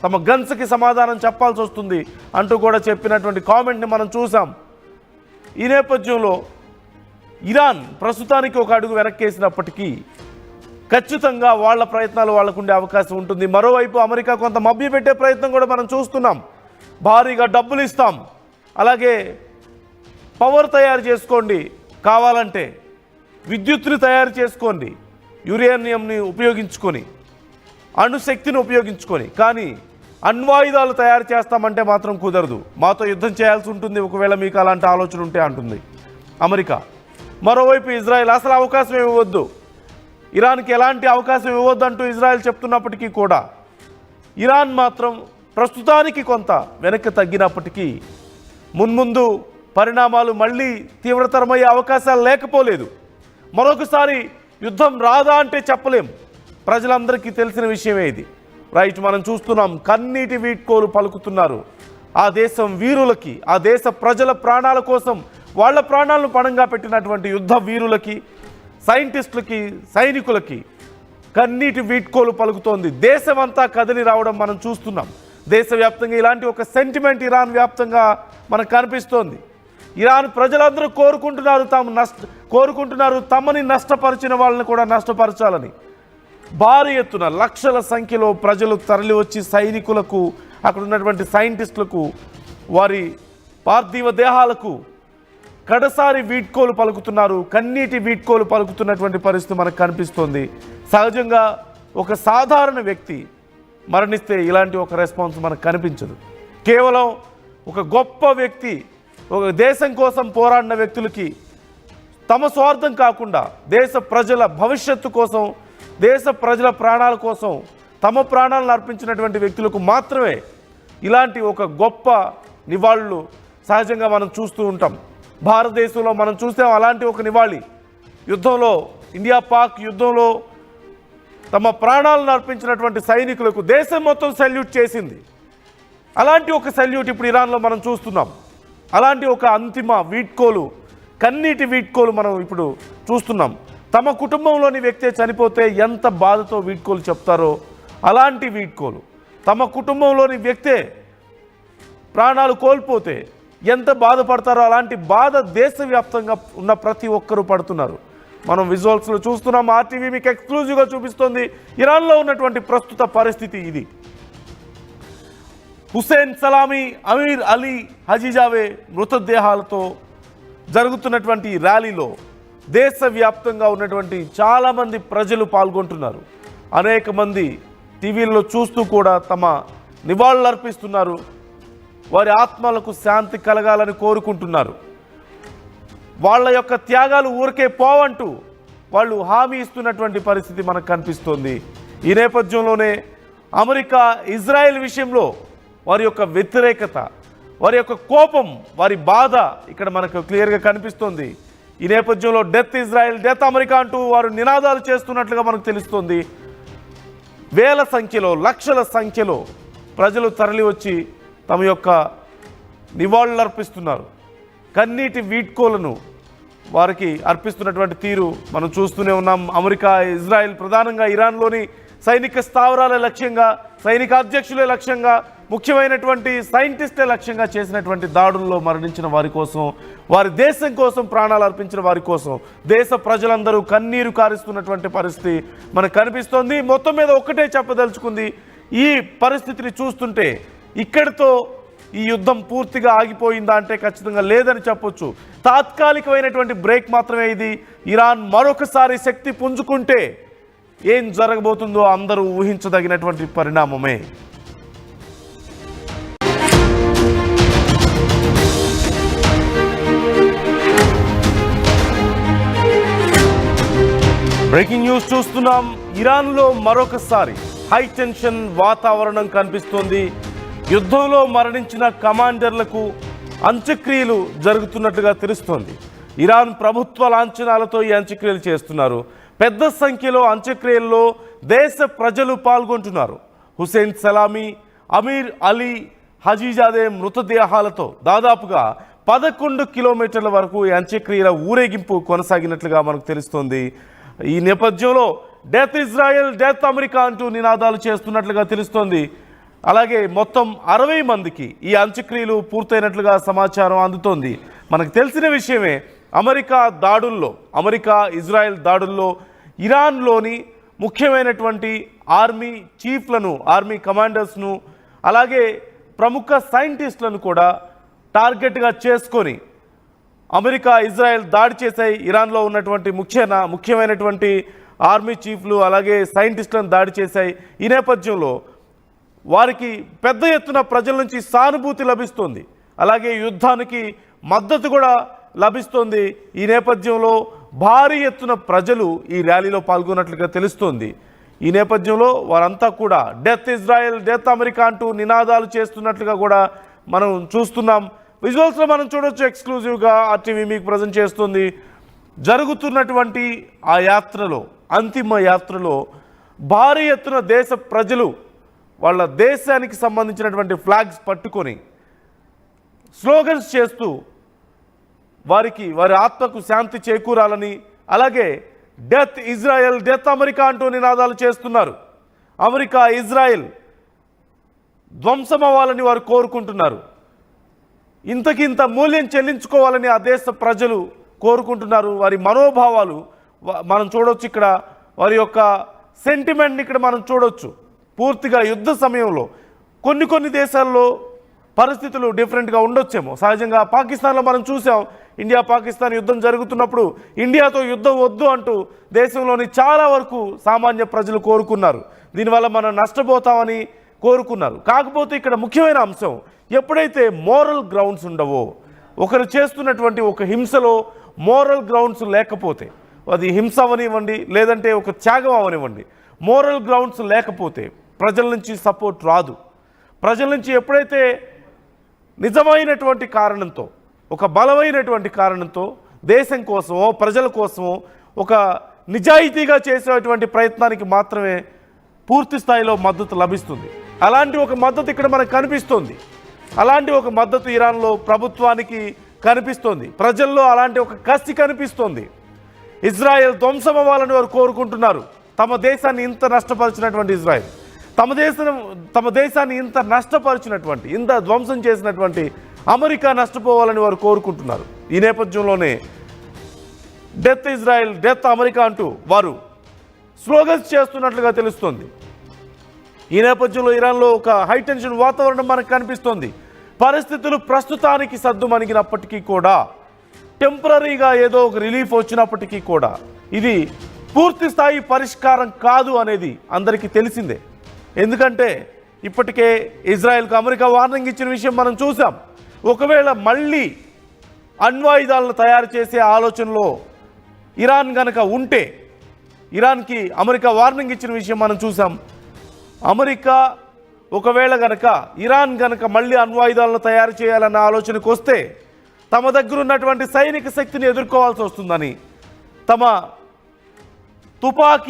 తమ గన్స్కి సమాధానం చెప్పాల్సి వస్తుంది అంటూ కూడా చెప్పినటువంటి కామెంట్ని మనం చూసాం. ఈ నేపథ్యంలో ఇరాన్ ప్రస్తుతానికి ఒక అడుగు వెనక్కేసినప్పటికీ ఖచ్చితంగా వాళ్ళ ప్రయత్నాలు వాళ్ళకు ఉండే అవకాశం ఉంటుంది. మరోవైపు అమెరికా కొంత మభ్యపెట్టే ప్రయత్నం కూడా మనం చూస్తున్నాం. భారీగా డబ్బులు ఇస్తాం, అలాగే పవర్ తయారు చేసుకోండి, కావాలంటే విద్యుత్తుని తయారు చేసుకోండి, యురేనియంని ఉపయోగించుకొని, అణుశక్తిని ఉపయోగించుకొని, కానీ అణ్వాయుధాలు తయారు చేస్తామంటే మాత్రం కుదరదు, మాతో యుద్ధం చేయాల్సి ఉంటుంది ఒకవేళ మీకు అలాంటి ఆలోచన ఉంటే అంటుంది అమెరికా. మరోవైపు ఇజ్రాయెల్ అసలు అవకాశం ఇవ్వద్దు, ఇరాన్కి ఎలాంటి అవకాశం ఇవ్వద్దు అంటూ ఇజ్రాయెల్ చెప్తున్నప్పటికీ కూడా ఇరాన్ మాత్రం ప్రస్తుతానికి కొంత వెనక్కి తగ్గినప్పటికీ మున్ముందు పరిణామాలు మళ్ళీ తీవ్రతరమయ్యే అవకాశాలు లేకపోలేదు. మరొకసారి యుద్ధం రాదా అంటే చెప్పలేం, ప్రజలందరికీ తెలిసిన విషయమే ఇది. రైట్, మనం చూస్తున్నాం కన్నీటి వీడ్కోలు పలుకుతున్నారు ఆ దేశం వీరులకి, ఆ దేశ ప్రజల ప్రాణాల కోసం వాళ్ళ ప్రాణాలను పణంగా పెట్టినటువంటి యుద్ధ వీరులకి, సైంటిస్టులకి, సైనికులకి కన్నీటి వీడ్కోలు పలుకుతోంది. దేశమంతా కదిలి రావడం మనం చూస్తున్నాం. దేశవ్యాప్తంగా ఇలాంటి ఒక సెంటిమెంట్ ఇరాన్ వ్యాప్తంగా మనకు కనిపిస్తోంది. ఇరాన్ ప్రజలందరూ కోరుకుంటున్నారు తమని నష్టపరిచిన వాళ్ళని కూడా నష్టపరచాలని. భారీ ఎత్తున లక్షల సంఖ్యలో ప్రజలు తరలి వచ్చి సైనికులకు, అక్కడ ఉన్నటువంటి సైంటిస్టులకు, వారి పార్థివ దేహాలకు కడసారి వీడ్కోలు పలుకుతున్నారు, కన్నీటి వీడ్కోలు పలుకుతున్నటువంటి పరిస్థితి మనకు కనిపిస్తోంది. సహజంగా ఒక సాధారణ వ్యక్తి మరణిస్తే ఇలాంటి ఒక రెస్పాన్స్ మనకు కనిపించదు. కేవలం ఒక గొప్ప వ్యక్తి, ఒక దేశం కోసం పోరాడిన వ్యక్తులకి తమ స్వార్థం కాకుండా దేశ ప్రజల భవిష్యత్తు కోసం, దేశ ప్రజల ప్రాణాల కోసం తమ ప్రాణాలను అర్పించినటువంటి వ్యక్తులకు మాత్రమే ఇలాంటి ఒక గొప్ప నివాళులు సహజంగా మనం చూస్తూ ఉంటాం. భారతదేశంలో మనం చూసాం అలాంటి ఒక నివాళి. యుద్ధంలో, ఇండియా పాక్ యుద్ధంలో తమ ప్రాణాలను అర్పించినటువంటి సైనికులకు దేశం మొత్తం సెల్యూట్ చేసింది. అలాంటి ఒక సెల్యూట్ ఇప్పుడు ఇరాన్లో మనం చూస్తున్నాం. అలాంటి ఒక అంతిమ వీడ్కోలు, కన్నీటి వీడ్కోలు మనం ఇప్పుడు చూస్తున్నాం. తమ కుటుంబంలోని వ్యక్తే చనిపోతే ఎంత బాధతో వీడ్కోలు చెప్తారో అలాంటి వీడ్కోలు, తమ కుటుంబంలోని వ్యక్తే ప్రాణాలు కోల్పోతే ఎంత బాధపడతారో అలాంటి బాధ దేశవ్యాప్తంగా ఉన్న ప్రతి ఒక్కరూ పడుతున్నారు. మనం విజువల్స్లో చూస్తున్నాం. ఆర్టీవీ మీకు ఎక్స్క్లూజివ్గా చూపిస్తోంది ఇరాన్లో ఉన్నటువంటి ప్రస్తుత పరిస్థితి ఇది. హుసేన్ సలామీ, అమీర్ అలీ హజీజావే మృతదేహాలతో జరుగుతున్నటువంటి ర్యాలీలో దేశవ్యాప్తంగా ఉన్నటువంటి చాలామంది ప్రజలు పాల్గొంటున్నారు. అనేక మంది టీవీల్లో చూస్తూ కూడా తమ నివాళులు అర్పిస్తున్నారు. వారి ఆత్మలకు శాంతి కలగాలని కోరుకుంటున్నారు. వాళ్ళ యొక్క త్యాగాలు ఊరికే పోవంటూ వాళ్ళు హామీ ఇస్తున్నటువంటి పరిస్థితి మనకు కనిపిస్తోంది. ఈ నేపథ్యంలోనే అమెరికా ఇజ్రాయెల్ విషయంలో వారి యొక్క వ్యతిరేకత, వారి యొక్క కోపం, వారి బాధ ఇక్కడ మనకు క్లియర్గా కనిపిస్తోంది. ఈ నేపథ్యంలో డెత్ ఇజ్రాయెల్, డెత్ అమెరికా అంటూ వారు నినాదాలు చేస్తున్నట్లుగా మనకు తెలుస్తోంది. వేల సంఖ్యలో, లక్షల సంఖ్యలో ప్రజలు తరలి వచ్చి తమ యొక్క నివాళులు అర్పిస్తున్నారు. కన్నీటి వీడ్కోలను వారికి అర్పిస్తున్నటువంటి తీరు మనం చూస్తూనే ఉన్నాం. అమెరికా, ఇజ్రాయెల్ ప్రధానంగా ఇరాన్లోని సైనిక స్థావరాల లక్ష్యంగా, సైనిక అధ్యక్షులే లక్ష్యంగా, ముఖ్యమైనటువంటి సైంటిస్టులే లక్ష్యంగా చేసినటువంటి దాడుల్లో మరణించిన వారి కోసం, వారి దేశం కోసం ప్రాణాలు అర్పించిన వారి కోసం దేశ ప్రజలందరూ కన్నీరు కారుస్తున్నటువంటి పరిస్థితి మనకు కనిపిస్తోంది. మొత్తం మీద ఒక్కటే చెప్పదలుచుకుంది, ఈ పరిస్థితిని చూస్తుంటే ఇక్కడితో ఈ యుద్ధం పూర్తిగా ఆగిపోయిందా అంటే ఖచ్చితంగా లేదని చెప్పొచ్చు. తాత్కాలికమైనటువంటి బ్రేక్ మాత్రమే ఇది. ఇరాన్ మరొకసారి శక్తి పుంజుకుంటే ఏం జరగబోతుందో అందరూ ఊహించదగినటువంటి పరిణామమే. బ్రేకింగ్ న్యూస్ చూస్తున్నాం. ఇరాన్లో మరొకసారి హై టెన్షన్ వాతావరణం కనిపిస్తోంది. యుద్ధంలో మరణించిన కమాండర్లకు అంత్యక్రియలు జరుగుతున్నట్లుగా తెలుస్తోంది. ఇరాన్ ప్రభుత్వ లాంఛనాలతో ఈ అంత్యక్రియలు చేస్తున్నారు. పెద్ద సంఖ్యలో అంత్యక్రియల్లో దేశ ప్రజలు పాల్గొంటున్నారు. హుసేన్ సలామీ, అమీర్ అలీ హజీజాదే మృతదేహాలతో దాదాపుగా 11 కిలోమీటర్ల వరకు ఈ అంత్యక్రియల ఊరేగింపు కొనసాగినట్లుగా మనకు తెలుస్తోంది. ఈ నేపథ్యంలో డెత్ ఇజ్రాయెల్, డెత్ అమెరికా అంటూ నినాదాలు చేస్తున్నట్లుగా తెలుస్తోంది. అలాగే మొత్తం 60 మందికి ఈ అంత్యక్రియలు పూర్తయినట్లుగా సమాచారం అందుతోంది. మనకు తెలిసిన విషయమే, అమెరికా ఇజ్రాయెల్ దాడుల్లో ఇరాన్లోని ముఖ్యమైనటువంటి ఆర్మీ చీఫ్లను, ఆర్మీ కమాండర్స్ను, అలాగే ప్రముఖ సైంటిస్టులను కూడా టార్గెట్గా చేసుకొని అమెరికా ఇజ్రాయెల్ దాడి చేశాయి. ఇరాన్లో ఉన్నటువంటి ముఖ్యమైనటువంటి ఆర్మీ చీఫ్లు అలాగే సైంటిస్టులను దాడి చేశాయి. ఈ నేపథ్యంలో వారికి పెద్ద ఎత్తున ప్రజల నుంచి సానుభూతి లభిస్తుంది, అలాగే యుద్ధానికి మద్దతు కూడా లభిస్తుంది. ఈ నేపథ్యంలో భారీ ఎత్తున ప్రజలు ఈ ర్యాలీలో పాల్గొన్నట్లుగా తెలుస్తోంది. ఈ నేపథ్యంలో వారంతా కూడా డెత్ ఇజ్రాయెల్, డెత్ అమెరికా అంటూ నినాదాలు చేస్తున్నట్లుగా కూడా మనం చూస్తున్నాం. విజువల్స్లో మనం చూడొచ్చు, ఎక్స్క్లూజివ్గా ఆర్టీవీ మీకు ప్రజెంట్ చేస్తుంది. జరుగుతున్నటువంటి ఆ యాత్రలో, అంతిమ యాత్రలో భారీ ఎత్తున దేశ ప్రజలు వాళ్ళ దేశానికి సంబంధించినటువంటి ఫ్లాగ్స్ పట్టుకొని స్లోగన్స్ చేస్తూ వారి ఆత్మకు శాంతి చేకూరాలని, అలాగే డెత్ ఇజ్రాయెల్, డెత్ అమెరికా అంటూ నినాదాలు చేస్తున్నారు. అమెరికా ఇజ్రాయెల్ ధ్వంసం అవ్వాలని వారు కోరుకుంటున్నారు. ఇంతకింత మూల్యం చెల్లించుకోవాలని ఆ దేశ ప్రజలు కోరుకుంటున్నారు. వారి మనోభావాలు మనం చూడొచ్చు, ఇక్కడ వారి యొక్క సెంటిమెంట్ని ఇక్కడ మనం చూడొచ్చు. పూర్తిగా యుద్ధ సమయంలో కొన్ని దేశాల్లో పరిస్థితులు డిఫరెంట్గా ఉండొచ్చేమో. సహజంగా పాకిస్తాన్లో మనం చూసాం, ఇండియా పాకిస్తాన్ యుద్ధం జరుగుతున్నప్పుడు ఇండియాతో యుద్ధం వద్దు అంటూ దేశంలోని చాలా వరకు సామాన్య ప్రజలు కోరుకున్నారు. దీనివల్ల మనం నష్టపోతామని కోరుకున్నారు. కాకపోతే ఇక్కడ ముఖ్యమైన అంశం, ఎప్పుడైతే మోరల్ గ్రౌండ్స్ ఉండవో, ఒకరు చేస్తున్నటువంటి ఒక హింసలో మోరల్ గ్రౌండ్స్ లేకపోతే, అది హింస అవనివ్వండి లేదంటే ఒక త్యాగం అవనివ్వండి, మోరల్ గ్రౌండ్స్ లేకపోతే ప్రజల నుంచి సపోర్ట్ రాదు. ప్రజల నుంచి ఎప్పుడైతే నిజమైనటువంటి కారణంతో, ఒక బలమైనటువంటి కారణంతో దేశం కోసమో ప్రజల కోసమో ఒక నిజాయితీగా చేసేటువంటి ప్రయత్నానికి మాత్రమే పూర్తి స్థాయిలో మద్దతు లభిస్తుంది. అలాంటి ఒక మద్దతు ఇక్కడ మనకు కనిపిస్తుంది. అలాంటి ఒక మద్దతు ఇరాన్లో ప్రభుత్వానికి కనిపిస్తోంది. ప్రజల్లో అలాంటి ఒక కసి కనిపిస్తోంది. ఇజ్రాయెల్ ధ్వంసం అవ్వాలని వారు కోరుకుంటున్నారు. తమ దేశాన్ని ఇంత నష్టపరిచినటువంటి ఇజ్రాయెల్, తమ దేశాన్ని ఇంత నష్టపరిచినటువంటి, ఇంత ధ్వంసం చేసినటువంటి అమెరికా నష్టపోవాలని వారు కోరుకుంటున్నారు. ఈ నేపథ్యంలోనే డెత్ ఇజ్రాయెల్, డెత్ అమెరికా అంటూ వారు స్లోగన్స్ చేస్తున్నట్లుగా తెలుస్తోంది. ఈ నేపథ్యంలో ఇరాన్లో ఒక హైటెన్షన్ వాతావరణం మనకు కనిపిస్తోంది. పరిస్థితులు ప్రస్తుతానికి సద్దుమణిగినప్పటికీ కూడా, టెంపరీగా ఏదో ఒక రిలీఫ్ వచ్చినప్పటికీ కూడా ఇది పూర్తి స్థాయి పరిష్కారం కాదు అనేది అందరికీ తెలిసిందే. ఎందుకంటే ఇప్పటికే ఇజ్రాయెల్కు అమెరికా వార్నింగ్ ఇచ్చిన విషయం మనం చూసాం. ఒకవేళ మళ్ళీ అణ్వాయుధాలను తయారు చేసే ఆలోచనలో ఇరాన్ గనక ఉంటే, ఇరాన్కి అమెరికా వార్నింగ్ ఇచ్చిన విషయం మనం చూసాం. అమెరికా ఒకవేళ గనక ఇరాన్ గనక మళ్ళీ అణ్వాయుధాలను తయారు చేయాలన్న ఆలోచనకు వస్తే తమ దగ్గర ఉన్నటువంటి సైనిక శక్తిని ఎదుర్కోవాల్సి వస్తుందని, తమ తుపాకీ